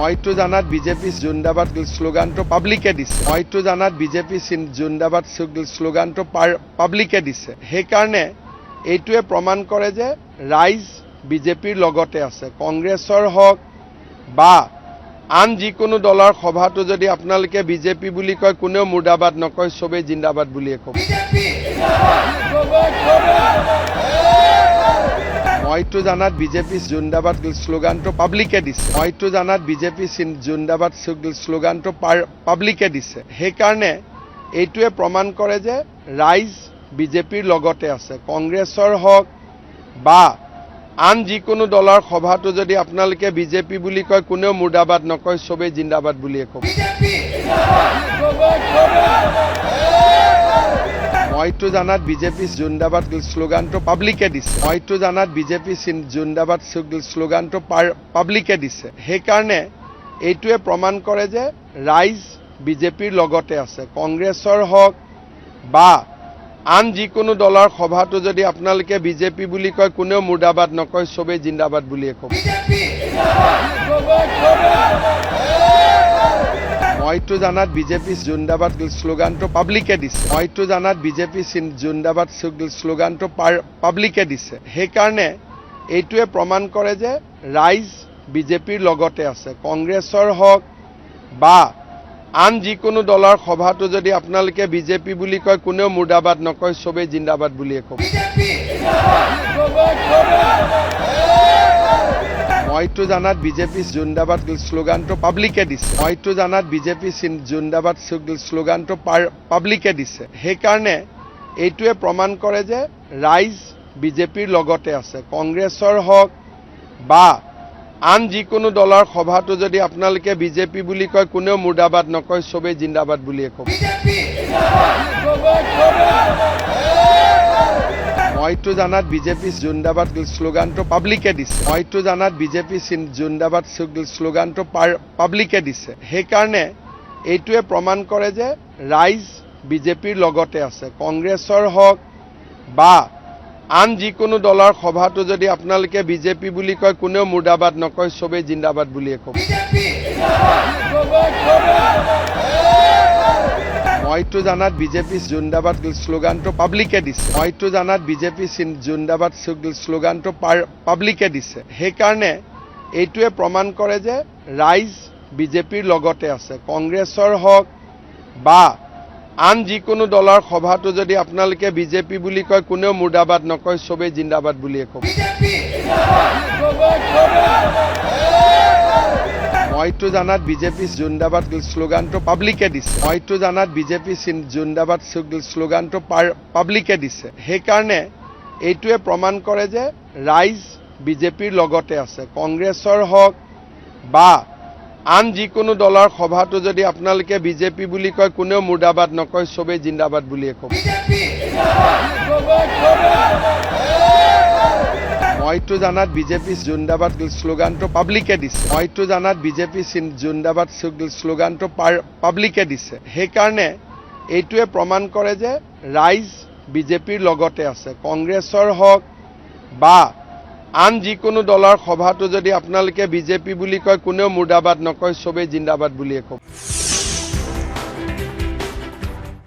মইতো জানাত বিজেপি জিন্দাবাদ স্লোগানটো পাব্লিকে দিছে মইতো জানাত বিজেপি জিন্দাবাদ স্লোগানটো পাব্লিকে দিছে সেইকাৰণে এইটোৱে প্ৰমাণ কৰে যে ৰাইজ বিজেপিৰ লগতে আছে কংগ্ৰেছৰ হওক বা আন যিকোনো দলৰ সভাটো যদি আপোনালোকে বিজেপি বুলি কয় কোনেও মুৰ্দাবাদ নকয় সবে জিন্দাবাদ বুলিয়ে কয় মইতো জানাত বিজেপি জিন্দাবাদ স্লোগানটো পাব্লিকে দিছে মইতো জানাত বিজেপি জিন্দাবাদ স্লোগানটো পাব্লিকে দিছে সেইকাৰণে এইটোৱে প্ৰমাণ কৰে যে ৰাইজ বিজেপিৰ লগতে আছে কংগ্ৰেছৰ হওক বা আন যিকোনো দলৰ সভাটো যদি আপোনালোকে বিজেপি বুলি কয় কোনেও মুৰ্দাবাদ নকয় সবে জিন্দাবাদ বুলিয়ে কয় মইতো জানাত বিজেপি জিন্দাবাদ স্লোগানটো পাব্লিকে দিছে মইতো জানাত বিজেপি জিন্দাবাদ স্লোগানটো পাব্লিকে দিছে সেইকাৰণে এইটোৱে প্ৰমাণ কৰে যে ৰাইজ বিজেপিৰ লগতে আছে কংগ্ৰেছৰ হওক বা আন যিকোনো দলৰ সভাটো যদি আপোনালোকে বিজেপি বুলি কয় কোনেও মুৰ্দাবাদ নকয় সবে জিন্দাবাদ বুলিয়ে কয় মইতো জানাত বিজেপি জিন্দাবাদ স্লোগানটো পাব্লিকে দিছে মইতো জানাত বিজেপি জিন্দাবাদ স্লোগানটো পাব্লিকে দিছে সেইকাৰণে এইটোৱে প্ৰমাণ কৰে যে ৰাইজ বিজেপিৰ লগতে আছে কংগ্ৰেছৰ হওক বা আন যিকোনো দলৰ সভাটো যদি আপোনালোকে বিজেপি বুলি কয় কোনেও মুৰ্দাবাদ নকয় সবে জিন্দাবাদ বুলিয়ে কয় মইতো জানাত বিজেপি জিন্দাবাদ স্লোগানটো পাব্লিকে দিছে মইতো জানাত বিজেপি জিন্দাবাদ স্লোগানটো পাব্লিকে দিছে সেইকাৰণে এইটোৱে প্ৰমাণ কৰে যে ৰাইজ বিজেপিৰ লগতে আছে কংগ্ৰেছৰ হওক বা আন যিকোনো দলৰ সভাটো যদি আপোনালোকে বিজেপি বুলি কয় কোনেও মুৰ্দাবাদ নকয় সবে জিন্দাবাদ বুলিয়ে কয় মইতো জানাত বিজেপি জিন্দাবাদ স্লোগানটো পাব্লিকে দিছে মইতো জানাত বিজেপি জিন্দাবাদ স্লোগানটো পাব্লিকে দিছে সেইকাৰণে এইটোৱে প্ৰমাণ কৰে যে ৰাইজ বিজেপিৰ লগতে আছে কংগ্ৰেছৰ হওক বা আন যিকোনো দলৰ সভাটো যদি আপোনালোকে বিজেপি বুলি কয় কোনেও মুৰ্দাবাদ নকয় সবে জিন্দাবাদ বুলিয়ে কয় মইতো জানাত বিজেপি জিন্দাবাদ স্লোগানটো পাব্লিকে দিছে মইতো জানাত বিজেপি জিন্দাবাদ স্লোগানটো পাব্লিকে দিছে সেইকাৰণে এইটোৱে প্ৰমাণ কৰে যে ৰাইজ বিজেপিৰ লগতে আছে কংগ্ৰেছৰ হওক বা আন যিকোনো দলৰ সভাটো যদি আপোনালোকে বিজেপি বুলি কয় কোনেও মুৰ্দাবাদ নকয় সবে জিন্দাবাদ বুলিয়ে কয় মইতো জানাত বিজেপি জিন্দাবাদ স্লোগানটো পাব্লিকে দিছে মইতো জানাত বিজেপি জিন্দাবাদ স্লোগানটো পাব্লিকে দিছে সেইকাৰণে এইটোৱে প্ৰমাণ কৰে যে ৰাইজ বিজেপিৰ লগতে আছে কংগ্ৰেছৰ হওক বা আন যিকোনো দলৰ সভাটো যদি আপোনালোকে বিজেপি বুলি কয় কোনেও মুৰ্দাবাদ নকয় সবে জিন্দাবাদ বুলিয়ে কয় মইতো জানাত বিজেপি জিন্দাবাদ স্লোগানটো পাব্লিকে দিছে মইতো জানাত বিজেপি জিন্দাবাদ স্লোগানটো পাব্লিকে দিছে সেইকাৰণে এইটোৱে প্ৰমাণ কৰে যে ৰাইজ বিজেপিৰ লগতে আছে কংগ্ৰেছৰ হওক বা আন যিকোনো দলৰ সভাটো যদি আপোনালোকে বিজেপি বুলি কয় কোনেও মুৰ্দাবাদ নকয় সবে জিন্দাবাদ বুলিয়ে কয়